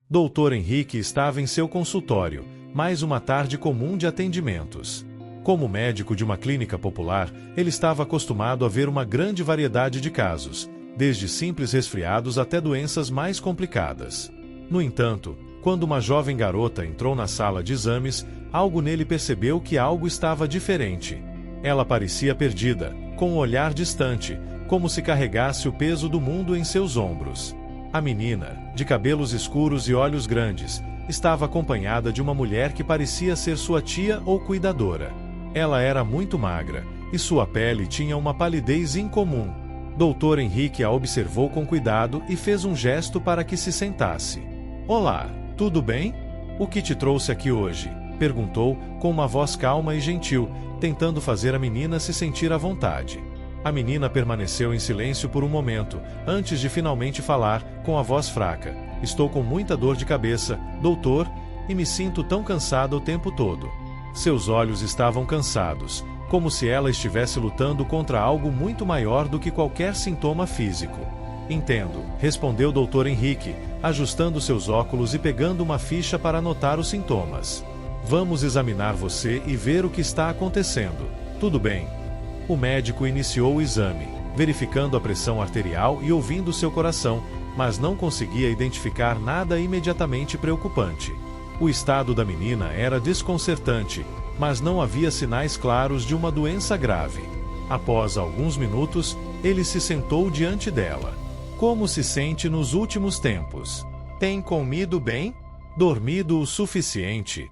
Doutor Henrique estava em seu consultório, mais uma tarde comum de atendimentos. Como médico de uma clínica popular, ele estava acostumado a ver uma grande variedade de casos, desde simples resfriados até doenças mais complicadas. No entanto, quando uma jovem garota entrou na sala de exames, algo nele percebeu que algo estava diferente. Ela parecia perdida, com um olhar distante, como se carregasse o peso do mundo em seus ombros. A menina, de cabelos escuros e olhos grandes, estava acompanhada de uma mulher que parecia ser sua tia ou cuidadora. Ela era muito magra, e sua pele tinha uma palidez incomum. Doutor Henrique a observou com cuidado e fez um gesto para que se sentasse. "Olá, tudo bem? O que te trouxe aqui hoje?" perguntou, com uma voz calma e gentil, tentando fazer a menina se sentir à vontade. A menina permaneceu em silêncio por um momento, antes de finalmente falar, com a voz fraca. "Estou com muita dor de cabeça, doutor, e me sinto tão cansada o tempo todo." Seus olhos estavam cansados, como se ela estivesse lutando contra algo muito maior do que qualquer sintoma físico. "Entendo", respondeu Dr. Henrique, ajustando seus óculos e pegando uma ficha para anotar os sintomas. "Vamos examinar você e ver o que está acontecendo. Tudo bem?" O médico iniciou o exame, verificando a pressão arterial e ouvindo seu coração, mas não conseguia identificar nada imediatamente preocupante. O estado da menina era desconcertante, mas não havia sinais claros de uma doença grave. Após alguns minutos, ele se sentou diante dela. "Como se sente nos últimos tempos? Tem comido bem? Dormido o suficiente?"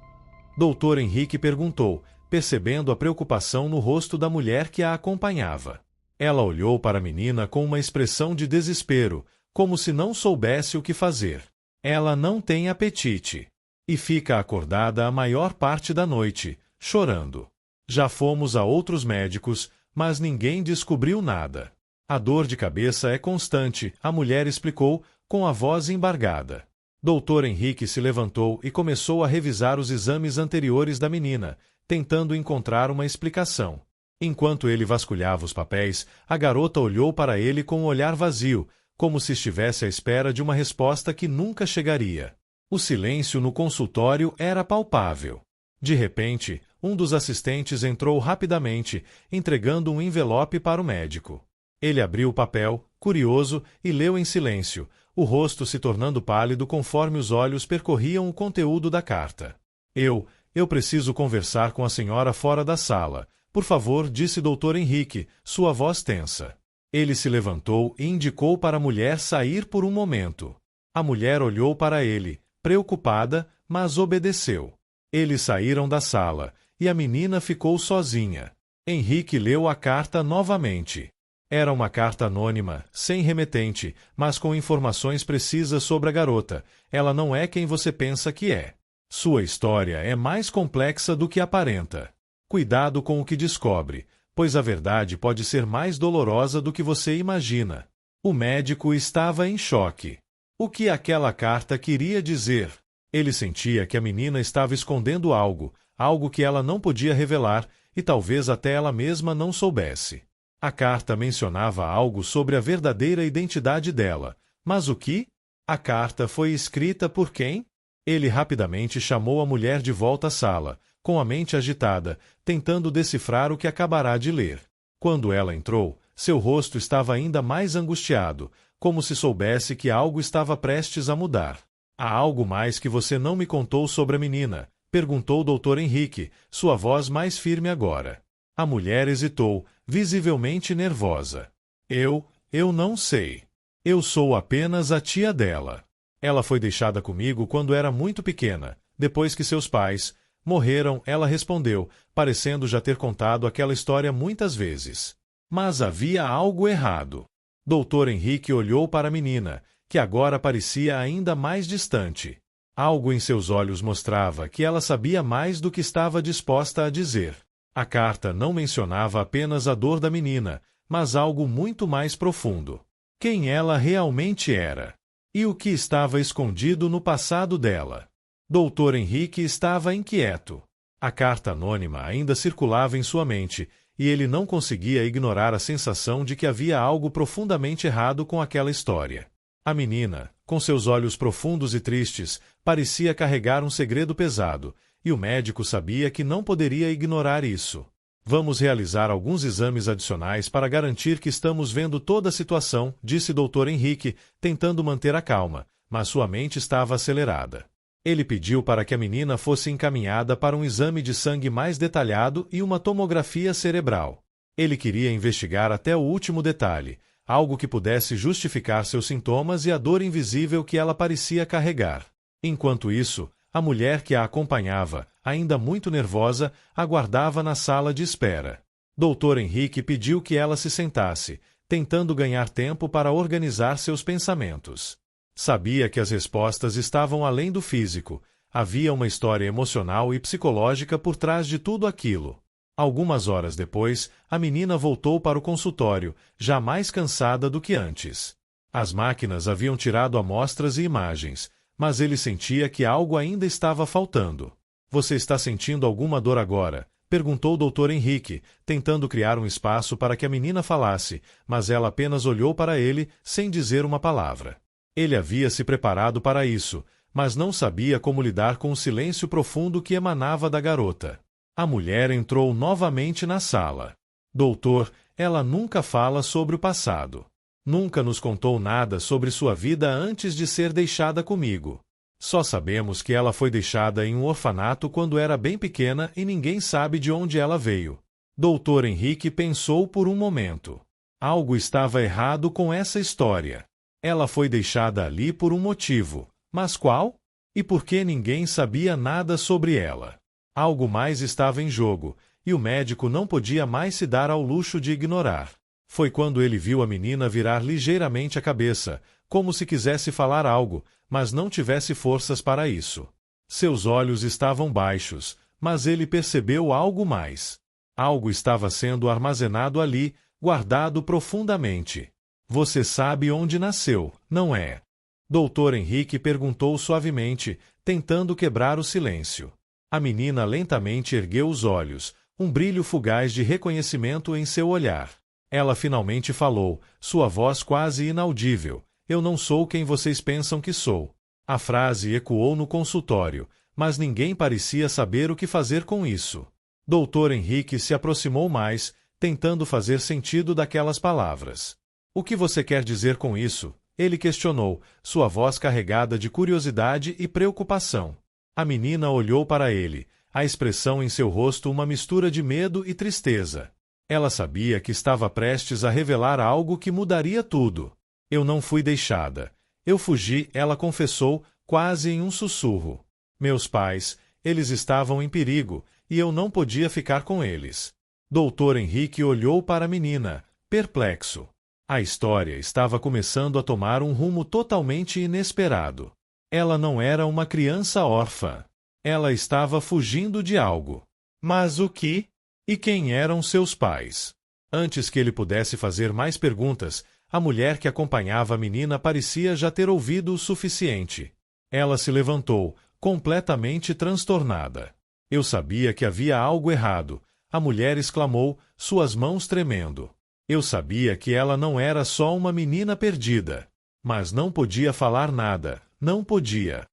Dr. Henrique perguntou, percebendo a preocupação no rosto da mulher que a acompanhava. Ela olhou para a menina com uma expressão de desespero, como se não soubesse o que fazer. "Ela não tem apetite. E fica acordada a maior parte da noite, chorando. Já fomos a outros médicos, mas ninguém descobriu nada. A dor de cabeça é constante", a mulher explicou, com a voz embargada. Dr. Henrique se levantou e começou a revisar os exames anteriores da menina, tentando encontrar uma explicação. Enquanto ele vasculhava os papéis, a garota olhou para ele com um olhar vazio, como se estivesse à espera de uma resposta que nunca chegaria. O silêncio no consultório era palpável. De repente, um dos assistentes entrou rapidamente, entregando um envelope para o médico. Ele abriu o papel, curioso, e leu em silêncio, o rosto se tornando pálido conforme os olhos percorriam o conteúdo da carta. Eu preciso conversar com a senhora fora da sala. Por favor", disse Dr. Henrique, sua voz tensa. Ele se levantou e indicou para a mulher sair por um momento. A mulher olhou para ele, preocupada, mas obedeceu. Eles saíram da sala, e a menina ficou sozinha. Henrique leu a carta novamente. Era uma carta anônima, sem remetente, mas com informações precisas sobre a garota. "Ela não é quem você pensa que é. Sua história é mais complexa do que aparenta. Cuidado com o que descobre, pois a verdade pode ser mais dolorosa do que você imagina." O médico estava em choque. O que aquela carta queria dizer? Ele sentia que a menina estava escondendo algo que ela não podia revelar e talvez até ela mesma não soubesse. A carta mencionava algo sobre a verdadeira identidade dela, mas o que? A carta foi escrita por quem? Ele rapidamente chamou a mulher de volta à sala, com a mente agitada, tentando decifrar o que acabará de ler. Quando ela entrou, seu rosto estava ainda mais angustiado, como se soubesse que algo estava prestes a mudar. "Há algo mais que você não me contou sobre a menina?" perguntou Dr. Henrique, sua voz mais firme agora. A mulher hesitou, visivelmente nervosa. Eu não sei. Eu sou apenas a tia dela. Ela foi deixada comigo quando era muito pequena, depois que seus pais morreram", ela respondeu, parecendo já ter contado aquela história muitas vezes. Mas havia algo errado. Dr. Henrique olhou para a menina, que agora parecia ainda mais distante. Algo em seus olhos mostrava que ela sabia mais do que estava disposta a dizer. A carta não mencionava apenas a dor da menina, mas algo muito mais profundo. Quem ela realmente era? E o que estava escondido no passado dela? Dr. Henrique estava inquieto. A carta anônima ainda circulava em sua mente, e ele não conseguia ignorar a sensação de que havia algo profundamente errado com aquela história. A menina, com seus olhos profundos e tristes, parecia carregar um segredo pesado, e o médico sabia que não poderia ignorar isso. Vamos realizar alguns exames adicionais para garantir que estamos vendo toda a situação, disse Dr. Henrique, tentando manter a calma, mas sua mente estava acelerada. Ele pediu para que a menina fosse encaminhada para um exame de sangue mais detalhado e uma tomografia cerebral. Ele queria investigar até o último detalhe, algo que pudesse justificar seus sintomas e a dor invisível que ela parecia carregar. Enquanto isso, a mulher que a acompanhava, ainda muito nervosa, aguardava na sala de espera. Dr. Henrique pediu que ela se sentasse, tentando ganhar tempo para organizar seus pensamentos. Sabia que as respostas estavam além do físico. Havia uma história emocional e psicológica por trás de tudo aquilo. Algumas horas depois, a menina voltou para o consultório, já mais cansada do que antes. As máquinas haviam tirado amostras e imagens, mas ele sentia que algo ainda estava faltando. Você está sentindo alguma dor agora? Perguntou o Dr. Henrique, tentando criar um espaço para que a menina falasse, mas ela apenas olhou para ele, sem dizer uma palavra. Ele havia se preparado para isso, mas não sabia como lidar com o silêncio profundo que emanava da garota. A mulher entrou novamente na sala. Doutor, ela nunca fala sobre o passado. Nunca nos contou nada sobre sua vida antes de ser deixada comigo. Só sabemos que ela foi deixada em um orfanato quando era bem pequena e ninguém sabe de onde ela veio. Dr. Henrique pensou por um momento. Algo estava errado com essa história. Ela foi deixada ali por um motivo. Mas qual? E por que ninguém sabia nada sobre ela? Algo mais estava em jogo, e o médico não podia mais se dar ao luxo de ignorar. Foi quando ele viu a menina virar ligeiramente a cabeça, como se quisesse falar algo, mas não tivesse forças para isso. Seus olhos estavam baixos, mas ele percebeu algo mais. Algo estava sendo armazenado ali, guardado profundamente. Você sabe onde nasceu, não é? Dr. Henrique perguntou suavemente, tentando quebrar o silêncio. A menina lentamente ergueu os olhos, um brilho fugaz de reconhecimento em seu olhar. Ela finalmente falou, sua voz quase inaudível. Eu não sou quem vocês pensam que sou. A frase ecoou no consultório, mas ninguém parecia saber o que fazer com isso. Dr. Henrique se aproximou mais, tentando fazer sentido daquelas palavras. O que você quer dizer com isso? Ele questionou, sua voz carregada de curiosidade e preocupação. A menina olhou para ele, a expressão em seu rosto uma mistura de medo e tristeza. Ela sabia que estava prestes a revelar algo que mudaria tudo. Eu não fui deixada. Eu fugi, ela confessou, quase em um sussurro. Meus pais, eles estavam em perigo, e eu não podia ficar com eles. Dr. Henrique olhou para a menina, perplexo. A história estava começando a tomar um rumo totalmente inesperado. Ela não era uma criança órfã. Ela estava fugindo de algo. Mas o que? E quem eram seus pais? Antes que ele pudesse fazer mais perguntas, a mulher que acompanhava a menina parecia já ter ouvido o suficiente. Ela se levantou, completamente transtornada. Eu sabia que havia algo errado. A mulher exclamou, suas mãos tremendo. Eu sabia que ela não era só uma menina perdida. Mas não podia falar nada, não podia.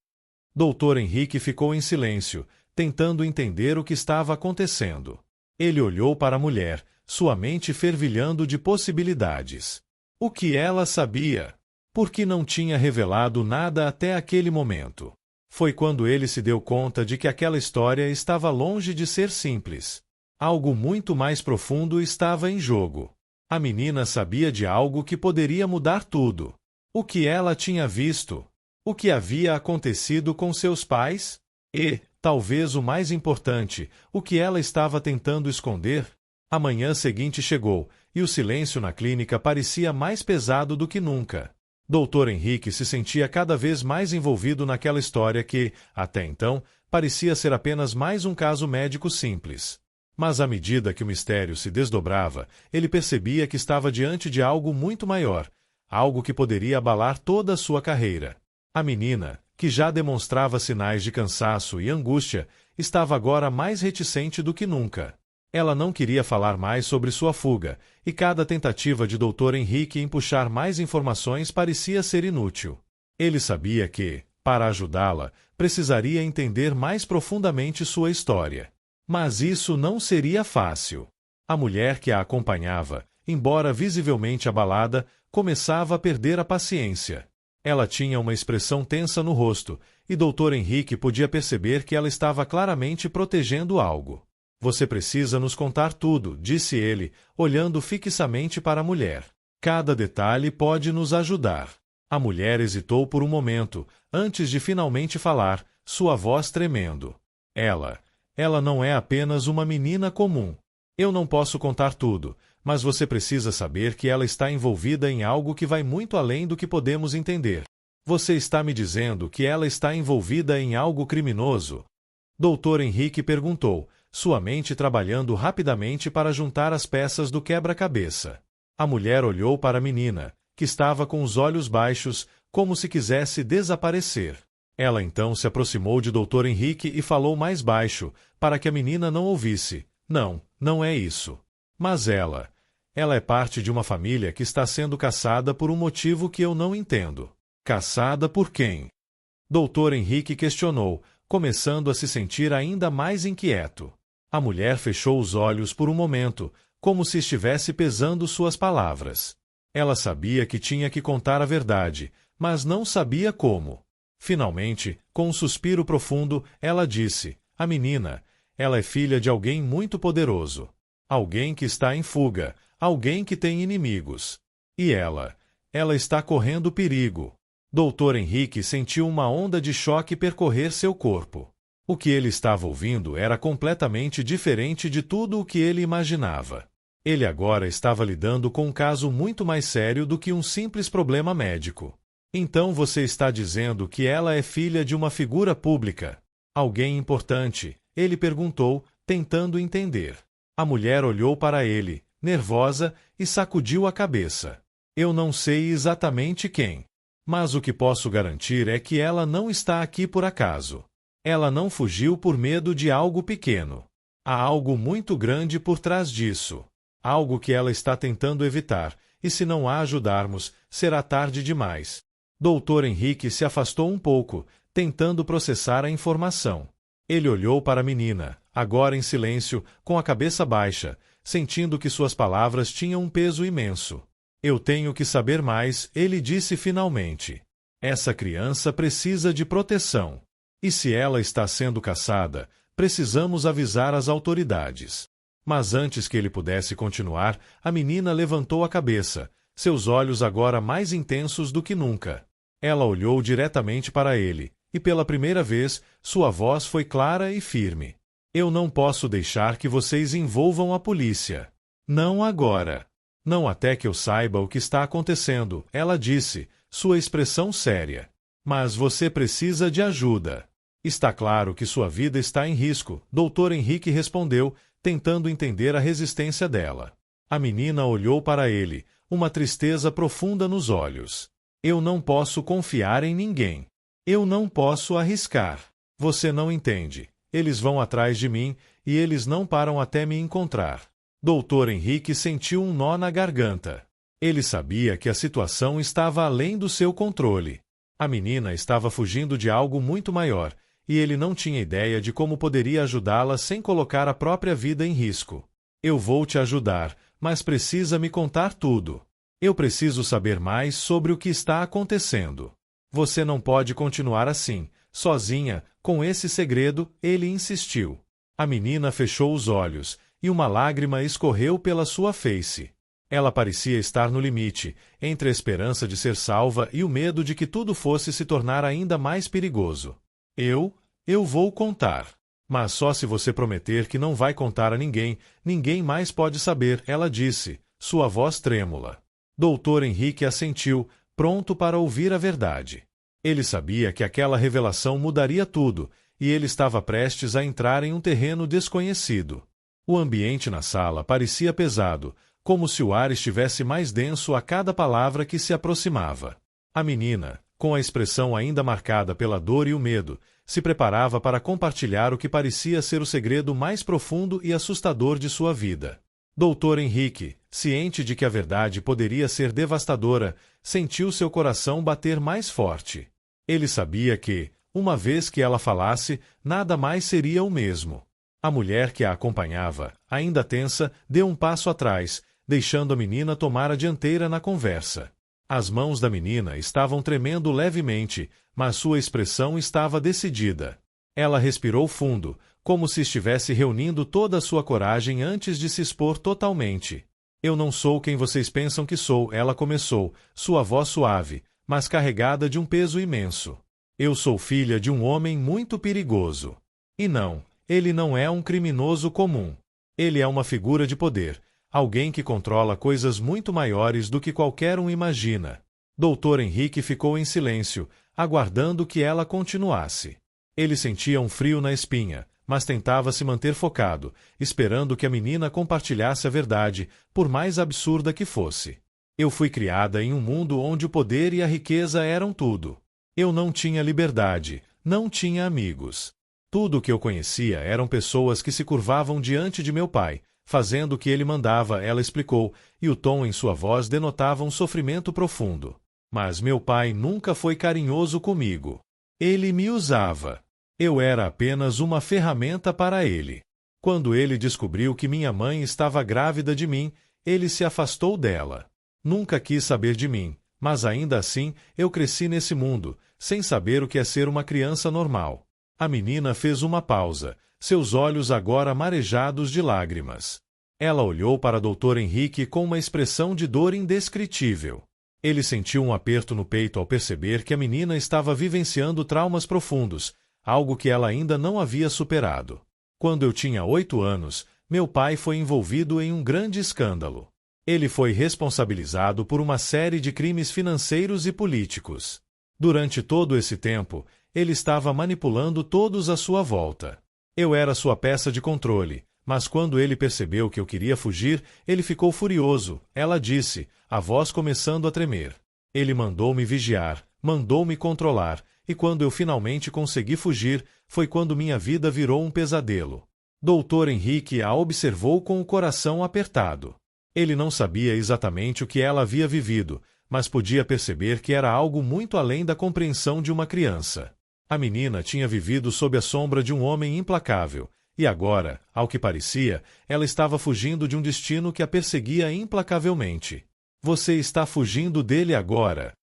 Dr. Henrique ficou em silêncio, tentando entender o que estava acontecendo. Ele olhou para a mulher, sua mente fervilhando de possibilidades. O que ela sabia? Por que não tinha revelado nada até aquele momento? Foi quando ele se deu conta de que aquela história estava longe de ser simples. Algo muito mais profundo estava em jogo. A menina sabia de algo que poderia mudar tudo. O que ela tinha visto? O que havia acontecido com seus pais? E, talvez o mais importante, o que ela estava tentando esconder? A manhã seguinte chegou, e o silêncio na clínica parecia mais pesado do que nunca. Dr. Henrique se sentia cada vez mais envolvido naquela história que, até então, parecia ser apenas mais um caso médico simples. Mas à medida que o mistério se desdobrava, ele percebia que estava diante de algo muito maior, algo que poderia abalar toda a sua carreira. A menina, que já demonstrava sinais de cansaço e angústia, estava agora mais reticente do que nunca. Ela não queria falar mais sobre sua fuga, e cada tentativa de Dr. Henrique em puxar mais informações parecia ser inútil. Ele sabia que, para ajudá-la, precisaria entender mais profundamente sua história. Mas isso não seria fácil. A mulher que a acompanhava, embora visivelmente abalada, começava a perder a paciência. Ela tinha uma expressão tensa no rosto, e Dr. Henrique podia perceber que ela estava claramente protegendo algo. Você precisa nos contar tudo, disse ele, olhando fixamente para a mulher. Cada detalhe pode nos ajudar. A mulher hesitou por um momento, antes de finalmente falar, sua voz tremendo. Ela não é apenas uma menina comum. Eu não posso contar tudo, mas você precisa saber que ela está envolvida em algo que vai muito além do que podemos entender. Você está me dizendo que ela está envolvida em algo criminoso? Dr. Henrique perguntou, sua mente trabalhando rapidamente para juntar as peças do quebra-cabeça. A mulher olhou para a menina, que estava com os olhos baixos, como se quisesse desaparecer. Ela então se aproximou de Dr. Henrique e falou mais baixo, para que a menina não ouvisse. Não é isso. Mas ela é parte de uma família que está sendo caçada por um motivo que eu não entendo. Caçada por quem? Dr. Henrique questionou, começando a se sentir ainda mais inquieto. A mulher fechou os olhos por um momento, como se estivesse pesando suas palavras. Ela sabia que tinha que contar a verdade, mas não sabia como. Finalmente, com um suspiro profundo, ela disse, a menina, ela é filha de alguém muito poderoso. Alguém que está em fuga, alguém que tem inimigos. E ela está correndo perigo. Dr. Henrique sentiu uma onda de choque percorrer seu corpo. O que ele estava ouvindo era completamente diferente de tudo o que ele imaginava. Ele agora estava lidando com um caso muito mais sério do que um simples problema médico. Então você está dizendo que ela é filha de uma figura pública? Alguém importante? Ele perguntou, tentando entender. A mulher olhou para ele, nervosa, e sacudiu a cabeça. Eu não sei exatamente quem. Mas o que posso garantir é que ela não está aqui por acaso. Ela não fugiu por medo de algo pequeno. Há algo muito grande por trás disso. Algo que ela está tentando evitar, e se não a ajudarmos, será tarde demais. Dr. Henrique se afastou um pouco, tentando processar a informação. Ele olhou para a menina, agora em silêncio, com a cabeça baixa, sentindo que suas palavras tinham um peso imenso. Eu tenho que saber mais, ele disse finalmente. Essa criança precisa de proteção. E se ela está sendo caçada, precisamos avisar as autoridades. Mas antes que ele pudesse continuar, a menina levantou a cabeça, seus olhos agora mais intensos do que nunca. Ela olhou diretamente para ele, e pela primeira vez, sua voz foi clara e firme. Eu não posso deixar que vocês envolvam a polícia. Não agora. Não até que eu saiba o que está acontecendo, ela disse, sua expressão séria. Mas você precisa de ajuda. Está claro que sua vida está em risco, Dr. Henrique respondeu, tentando entender a resistência dela. A menina olhou para ele, uma tristeza profunda nos olhos. Eu não posso confiar em ninguém. Eu não posso arriscar. Você não entende. Eles vão atrás de mim, e eles não param até me encontrar. Dr. Henrique sentiu um nó na garganta. Ele sabia que a situação estava além do seu controle. A menina estava fugindo de algo muito maior, e ele não tinha ideia de como poderia ajudá-la sem colocar a própria vida em risco. Eu vou te ajudar, mas precisa me contar tudo. Eu preciso saber mais sobre o que está acontecendo. Você não pode continuar assim, sozinha, com esse segredo, ele insistiu. A menina fechou os olhos, e uma lágrima escorreu pela sua face. Ela parecia estar no limite, entre a esperança de ser salva e o medo de que tudo fosse se tornar ainda mais perigoso. Eu vou contar. Mas só se você prometer que não vai contar a ninguém, ninguém mais pode saber, ela disse, sua voz trêmula. Dr. Henrique assentiu, pronto para ouvir a verdade. Ele sabia que aquela revelação mudaria tudo, e ele estava prestes a entrar em um terreno desconhecido. O ambiente na sala parecia pesado, como se o ar estivesse mais denso a cada palavra que se aproximava. A menina, Com a expressão ainda marcada pela dor e o medo, se preparava para compartilhar o que parecia ser o segredo mais profundo e assustador de sua vida. Dr. Henrique, ciente de que a verdade poderia ser devastadora, sentiu seu coração bater mais forte. Ele sabia que, uma vez que ela falasse, nada mais seria o mesmo. A mulher que a acompanhava, ainda tensa, deu um passo atrás, deixando a menina tomar a dianteira na conversa. As mãos da menina estavam tremendo levemente, mas sua expressão estava decidida. Ela respirou fundo, como se estivesse reunindo toda a sua coragem antes de se expor totalmente. Eu não sou quem vocês pensam que sou, ela começou, sua voz suave, mas carregada de um peso imenso. Eu sou filha de um homem muito perigoso. E não, ele não é um criminoso comum. Ele é uma figura de poder, alguém que controla coisas muito maiores do que qualquer um imagina. Dr. Henrique ficou em silêncio, aguardando que ela continuasse. Ele sentia um frio na espinha, mas tentava se manter focado, esperando que a menina compartilhasse a verdade, por mais absurda que fosse. Eu fui criada em um mundo onde o poder e a riqueza eram tudo. Eu não tinha liberdade, não tinha amigos. Tudo o que eu conhecia eram pessoas que se curvavam diante de meu pai, fazendo o que ele mandava, ela explicou, e o tom em sua voz denotava um sofrimento profundo. Mas meu pai nunca foi carinhoso comigo. Ele me usava. Eu era apenas uma ferramenta para ele. Quando ele descobriu que minha mãe estava grávida de mim, ele se afastou dela. Nunca quis saber de mim, mas ainda assim eu cresci nesse mundo, sem saber o que é ser uma criança normal. A menina fez uma pausa, seus olhos agora marejados de lágrimas. Ela olhou para Dr. Henrique com uma expressão de dor indescritível. Ele sentiu um aperto no peito ao perceber que a menina estava vivenciando traumas profundos, algo que ela ainda não havia superado. Quando eu tinha 8 anos, meu pai foi envolvido em um grande escândalo. Ele foi responsabilizado por uma série de crimes financeiros e políticos. Durante todo esse tempo, ele estava manipulando todos à sua volta. Eu era sua peça de controle, mas quando ele percebeu que eu queria fugir, ele ficou furioso, ela disse, a voz começando a tremer. Ele mandou-me vigiar, mandou-me controlar, e quando eu finalmente consegui fugir, foi quando minha vida virou um pesadelo. Dr. Henrique a observou com o coração apertado. Ele não sabia exatamente o que ela havia vivido, mas podia perceber que era algo muito além da compreensão de uma criança. A menina tinha vivido sob a sombra de um homem implacável, e agora, ao que parecia, ela estava fugindo de um destino que a perseguia implacavelmente. Você está fugindo dele agora?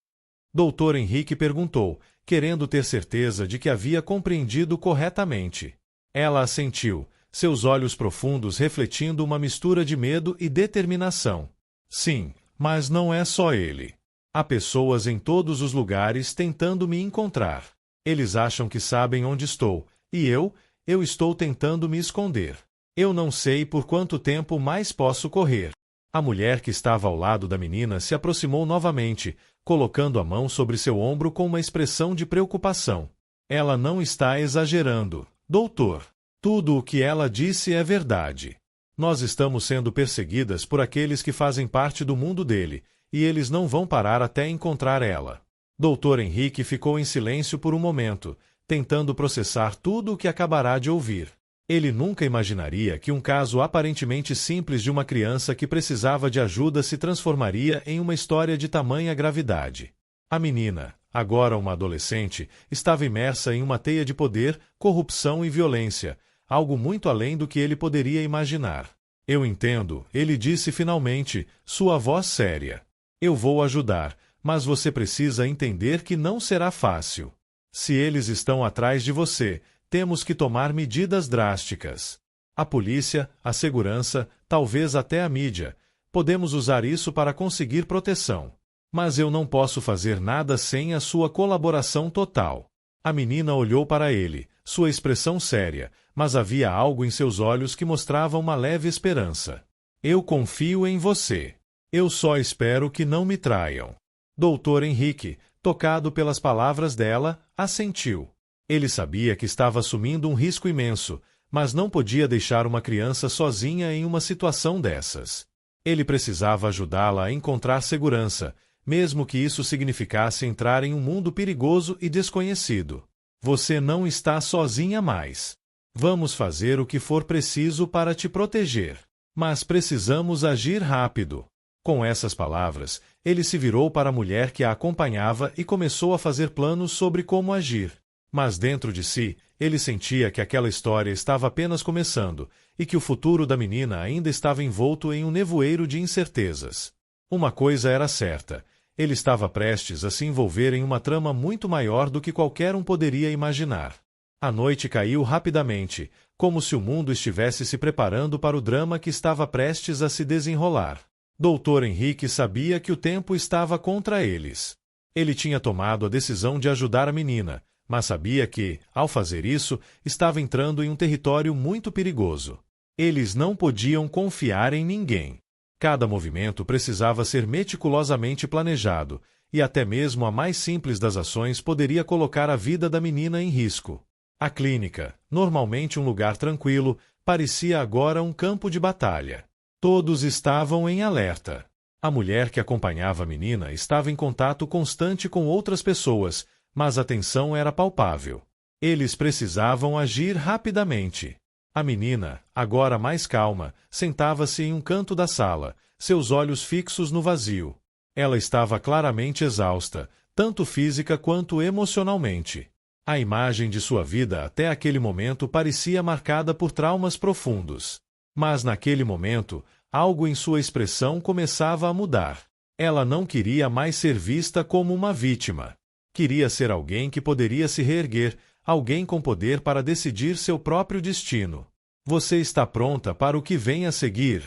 Dr. Henrique perguntou, querendo ter certeza de que havia compreendido corretamente. Ela assentiu, seus olhos profundos refletindo uma mistura de medo e determinação. Sim, mas não é só ele. Há pessoas em todos os lugares tentando me encontrar. Eles acham que sabem onde estou, e eu estou tentando me esconder. Eu não sei por quanto tempo mais posso correr. A mulher que estava ao lado da menina se aproximou novamente, colocando a mão sobre seu ombro com uma expressão de preocupação. Ela não está exagerando, doutor. Tudo o que ela disse é verdade. Nós estamos sendo perseguidas por aqueles que fazem parte do mundo dele, e eles não vão parar até encontrar ela. Dr. Henrique ficou em silêncio por um momento, tentando processar tudo o que acabará de ouvir. Ele nunca imaginaria que um caso aparentemente simples de uma criança que precisava de ajuda se transformaria em uma história de tamanha gravidade. A menina, agora uma adolescente, estava imersa em uma teia de poder, corrupção e violência, algo muito além do que ele poderia imaginar. Eu entendo, ele disse finalmente, sua voz séria. Eu vou ajudar, mas você precisa entender que não será fácil. Se eles estão atrás de você, temos que tomar medidas drásticas. A polícia, a segurança, talvez até a mídia. Podemos usar isso para conseguir proteção. Mas eu não posso fazer nada sem a sua colaboração total. A menina olhou para ele, sua expressão séria, mas havia algo em seus olhos que mostrava uma leve esperança. Eu confio em você. Eu só espero que não me traiam. Dr. Henrique, tocado pelas palavras dela, assentiu. Ele sabia que estava assumindo um risco imenso, mas não podia deixar uma criança sozinha em uma situação dessas. Ele precisava ajudá-la a encontrar segurança, mesmo que isso significasse entrar em um mundo perigoso e desconhecido. Você não está sozinha mais. Vamos fazer o que for preciso para te proteger. Mas precisamos agir rápido. Com essas palavras, ele se virou para a mulher que a acompanhava e começou a fazer planos sobre como agir. Mas dentro de si, ele sentia que aquela história estava apenas começando e que o futuro da menina ainda estava envolto em um nevoeiro de incertezas. Uma coisa era certa: ele estava prestes a se envolver em uma trama muito maior do que qualquer um poderia imaginar. A noite caiu rapidamente, como se o mundo estivesse se preparando para o drama que estava prestes a se desenrolar. Dr. Henrique sabia que o tempo estava contra eles. Ele tinha tomado a decisão de ajudar a menina, mas sabia que, ao fazer isso, estava entrando em um território muito perigoso. Eles não podiam confiar em ninguém. Cada movimento precisava ser meticulosamente planejado, e até mesmo a mais simples das ações poderia colocar a vida da menina em risco. A clínica, normalmente um lugar tranquilo, parecia agora um campo de batalha. Todos estavam em alerta. A mulher que acompanhava a menina estava em contato constante com outras pessoas, mas a tensão era palpável. Eles precisavam agir rapidamente. A menina, agora mais calma, sentava-se em um canto da sala, seus olhos fixos no vazio. Ela estava claramente exausta, tanto física quanto emocionalmente. A imagem de sua vida até aquele momento parecia marcada por traumas profundos. Mas naquele momento, algo em sua expressão começava a mudar. Ela não queria mais ser vista como uma vítima. Queria ser alguém que poderia se reerguer, alguém com poder para decidir seu próprio destino. Você está pronta para o que vem a seguir?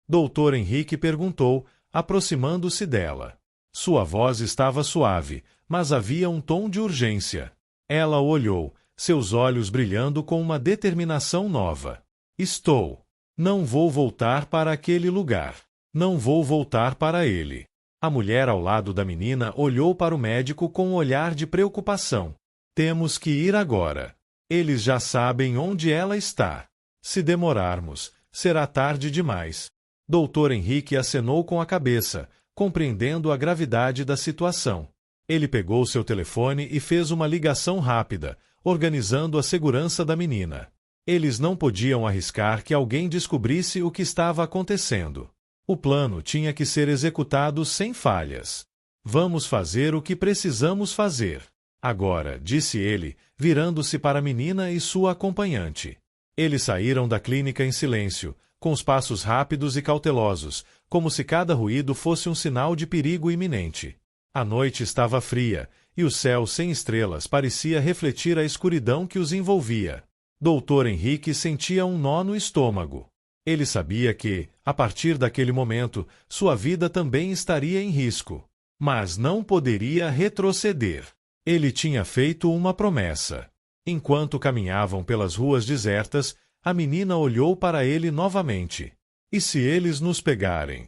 Dr. Henrique perguntou, aproximando-se dela. Sua voz estava suave, mas havia um tom de urgência. Ela o olhou, seus olhos brilhando com uma determinação nova. Estou. Não vou voltar para aquele lugar. Não vou voltar para ele. A mulher ao lado da menina olhou para o médico com um olhar de preocupação. Temos que ir agora. Eles já sabem onde ela está. Se demorarmos, será tarde demais. Dr. Henrique acenou com a cabeça, compreendendo a gravidade da situação. Ele pegou seu telefone e fez uma ligação rápida, organizando a segurança da menina. Eles não podiam arriscar que alguém descobrisse o que estava acontecendo. O plano tinha que ser executado sem falhas. Vamos fazer o que precisamos fazer. Agora, disse ele, virando-se para a menina e sua acompanhante. Eles saíram da clínica em silêncio, com os passos rápidos e cautelosos, como se cada ruído fosse um sinal de perigo iminente. A noite estava fria, e o céu sem estrelas parecia refletir a escuridão que os envolvia. Dr. Henrique sentia um nó no estômago. Ele sabia que, a partir daquele momento, sua vida também estaria em risco. Mas não poderia retroceder. Ele tinha feito uma promessa. Enquanto caminhavam pelas ruas desertas, a menina olhou para ele novamente. E se eles nos pegarem?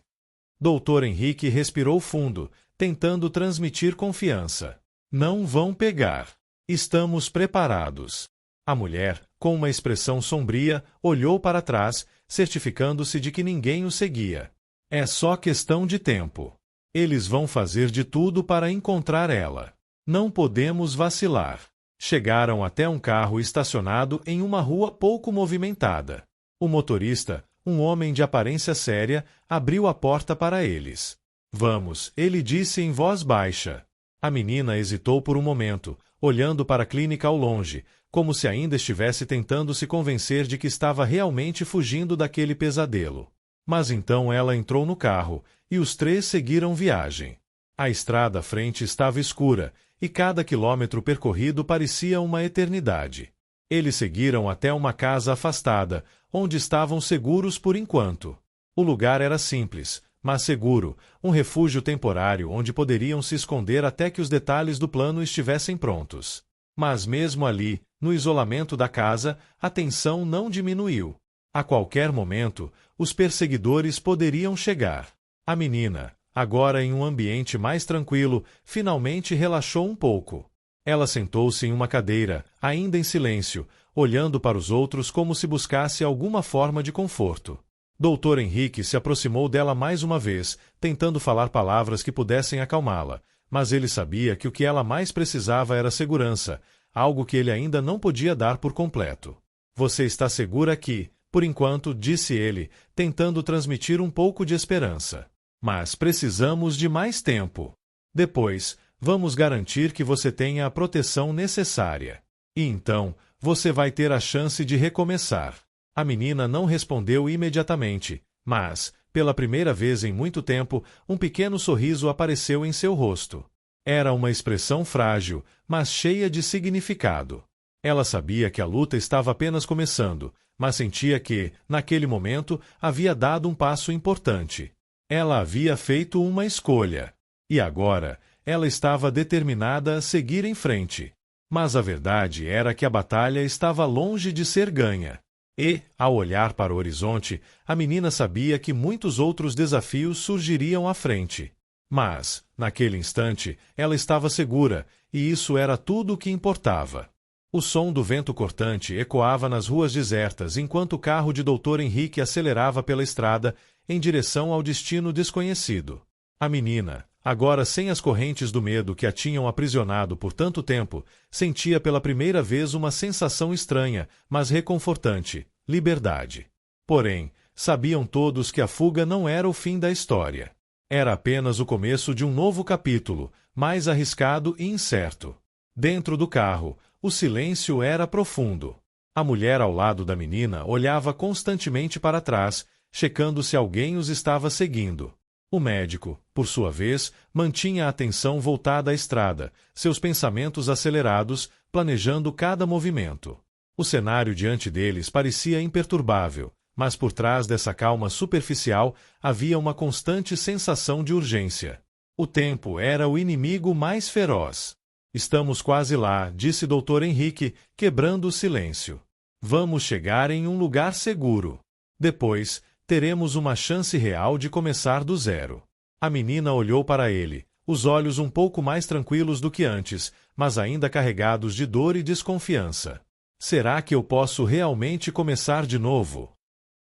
Dr. Henrique respirou fundo, tentando transmitir confiança. Não vão pegar. Estamos preparados. A mulher, com uma expressão sombria, olhou para trás, certificando-se de que ninguém o seguia. É só questão de tempo. Eles vão fazer de tudo para encontrar ela. Não podemos vacilar. Chegaram até um carro estacionado em uma rua pouco movimentada. O motorista, um homem de aparência séria, abriu a porta para eles. Vamos, ele disse em voz baixa. A menina hesitou por um momento, olhando para a clínica ao longe, como se ainda estivesse tentando se convencer de que estava realmente fugindo daquele pesadelo. Mas então ela entrou no carro, e os três seguiram viagem. A estrada à frente estava escura, e cada quilômetro percorrido parecia uma eternidade. Eles seguiram até uma casa afastada, onde estavam seguros por enquanto. O lugar era simples, mas seguro, um refúgio temporário onde poderiam se esconder até que os detalhes do plano estivessem prontos. Mas mesmo ali, no isolamento da casa, a tensão não diminuiu. A qualquer momento, os perseguidores poderiam chegar. A menina, agora em um ambiente mais tranquilo, finalmente relaxou um pouco. Ela sentou-se em uma cadeira, ainda em silêncio, olhando para os outros como se buscasse alguma forma de conforto. Dr. Henrique se aproximou dela mais uma vez, tentando falar palavras que pudessem acalmá-la, mas ele sabia que o que ela mais precisava era segurança, algo que ele ainda não podia dar por completo. Você está segura aqui, por enquanto, disse ele, tentando transmitir um pouco de esperança. Mas precisamos de mais tempo. Depois, vamos garantir que você tenha a proteção necessária. E então, você vai ter a chance de recomeçar. A menina não respondeu imediatamente, mas, pela primeira vez em muito tempo, um pequeno sorriso apareceu em seu rosto. Era uma expressão frágil, mas cheia de significado. Ela sabia que a luta estava apenas começando, mas sentia que, naquele momento, havia dado um passo importante. Ela havia feito uma escolha. E agora, ela estava determinada a seguir em frente. Mas a verdade era que a batalha estava longe de ser ganha. E, ao olhar para o horizonte, a menina sabia que muitos outros desafios surgiriam à frente. Mas, naquele instante, ela estava segura, e isso era tudo o que importava. O som do vento cortante ecoava nas ruas desertas enquanto o carro de Dr. Henrique acelerava pela estrada em direção ao destino desconhecido. A menina, agora sem as correntes do medo que a tinham aprisionado por tanto tempo, sentia pela primeira vez uma sensação estranha, mas reconfortante: liberdade. Porém, sabiam todos que a fuga não era o fim da história. Era apenas o começo de um novo capítulo, mais arriscado e incerto. Dentro do carro, o silêncio era profundo. A mulher ao lado da menina olhava constantemente para trás, checando se alguém os estava seguindo. O médico, por sua vez, mantinha a atenção voltada à estrada, seus pensamentos acelerados, planejando cada movimento. O cenário diante deles parecia imperturbável, mas por trás dessa calma superficial havia uma constante sensação de urgência. O tempo era o inimigo mais feroz. Estamos quase lá, disse Dr. Henrique, quebrando o silêncio. Vamos chegar em um lugar seguro. Depois, teremos uma chance real de começar do zero. A menina olhou para ele, os olhos um pouco mais tranquilos do que antes, mas ainda carregados de dor e desconfiança. Será que eu posso realmente começar de novo?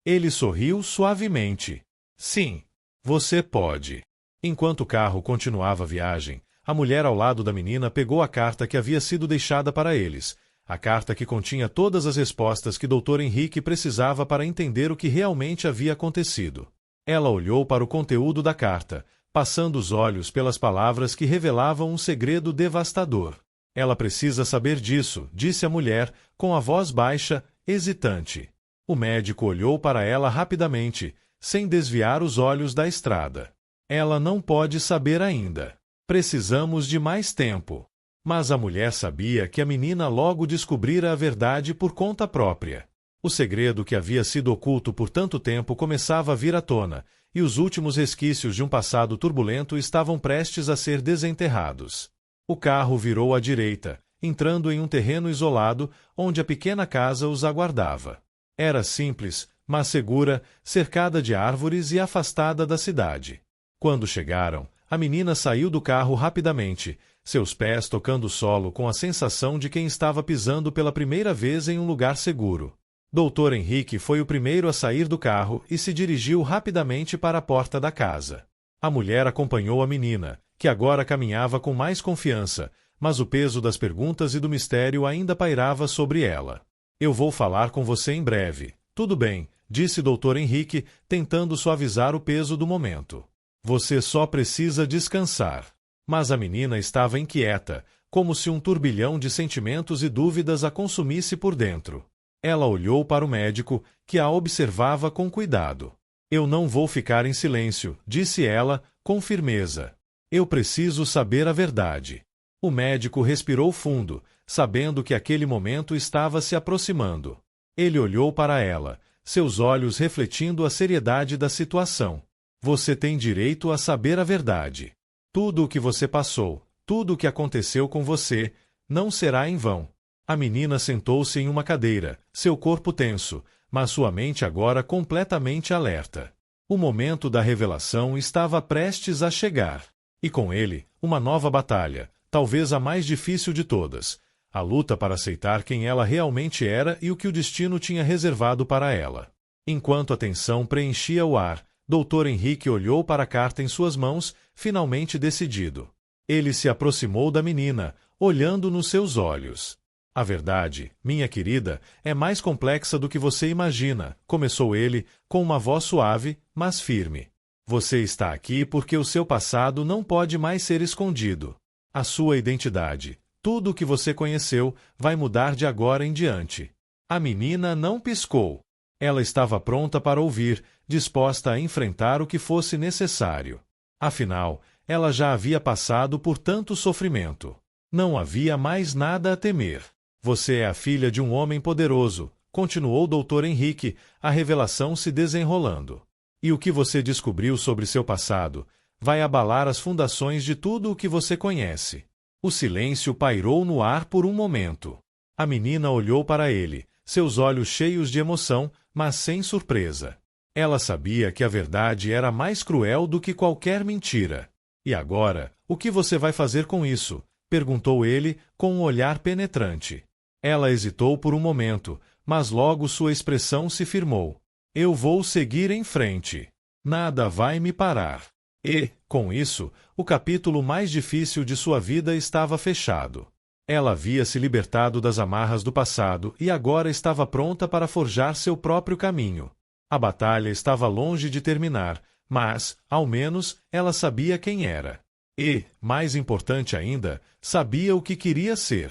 Ele sorriu suavemente. Sim, você pode. Enquanto o carro continuava a viagem, a mulher ao lado da menina pegou a carta que havia sido deixada para eles, a carta que continha todas as respostas que Dr. Henrique precisava para entender o que realmente havia acontecido. Ela olhou para o conteúdo da carta, passando os olhos pelas palavras que revelavam um segredo devastador. Ela precisa saber disso, disse a mulher, com a voz baixa, hesitante. O médico olhou para ela rapidamente, sem desviar os olhos da estrada. Ela não pode saber ainda. Precisamos de mais tempo. Mas a mulher sabia que a menina logo descobrira a verdade por conta própria. O segredo que havia sido oculto por tanto tempo começava a vir à tona, e os últimos resquícios de um passado turbulento estavam prestes a ser desenterrados. O carro virou à direita, entrando em um terreno isolado, onde a pequena casa os aguardava. Era simples, mas segura, cercada de árvores e afastada da cidade. Quando chegaram, a menina saiu do carro rapidamente, seus pés tocando o solo com a sensação de quem estava pisando pela primeira vez em um lugar seguro. Dr. Henrique foi o primeiro a sair do carro e se dirigiu rapidamente para a porta da casa. A mulher acompanhou a menina, que agora caminhava com mais confiança, mas o peso das perguntas e do mistério ainda pairava sobre ela. Eu vou falar com você em breve. Tudo bem, disse Dr. Henrique, tentando suavizar o peso do momento. Você só precisa descansar. Mas a menina estava inquieta, como se um turbilhão de sentimentos e dúvidas a consumisse por dentro. Ela olhou para o médico, que a observava com cuidado. Eu não vou ficar em silêncio, disse ela, com firmeza. Eu preciso saber a verdade. O médico respirou fundo, sabendo que aquele momento estava se aproximando. Ele olhou para ela, seus olhos refletindo a seriedade da situação. Você tem direito a saber a verdade. Tudo o que você passou, tudo o que aconteceu com você, não será em vão. A menina sentou-se em uma cadeira, seu corpo tenso, mas sua mente agora completamente alerta. O momento da revelação estava prestes a chegar. E com ele, uma nova batalha, talvez a mais difícil de todas, a luta para aceitar quem ela realmente era e o que o destino tinha reservado para ela. Enquanto a tensão preenchia o ar, Dr. Henrique olhou para a carta em suas mãos, finalmente decidido. Ele se aproximou da menina, olhando nos seus olhos. A verdade, minha querida, é mais complexa do que você imagina, começou ele, com uma voz suave, mas firme. Você está aqui porque o seu passado não pode mais ser escondido. A sua identidade, tudo o que você conheceu, vai mudar de agora em diante. A menina não piscou. Ela estava pronta para ouvir, disposta a enfrentar o que fosse necessário. Afinal, ela já havia passado por tanto sofrimento. Não havia mais nada a temer. Você é a filha de um homem poderoso, continuou Dr. Henrique, a revelação se desenrolando. E o que você descobriu sobre seu passado vai abalar as fundações de tudo o que você conhece. O silêncio pairou no ar por um momento. A menina olhou para ele, seus olhos cheios de emoção, mas sem surpresa. Ela sabia que a verdade era mais cruel do que qualquer mentira. E agora, o que você vai fazer com isso? Perguntou ele, com um olhar penetrante. Ela hesitou por um momento, mas logo sua expressão se firmou. Eu vou seguir em frente. Nada vai me parar. E, com isso, o capítulo mais difícil de sua vida estava fechado. Ela havia se libertado das amarras do passado e agora estava pronta para forjar seu próprio caminho. A batalha estava longe de terminar, mas, ao menos, ela sabia quem era. E, mais importante ainda, sabia o que queria ser.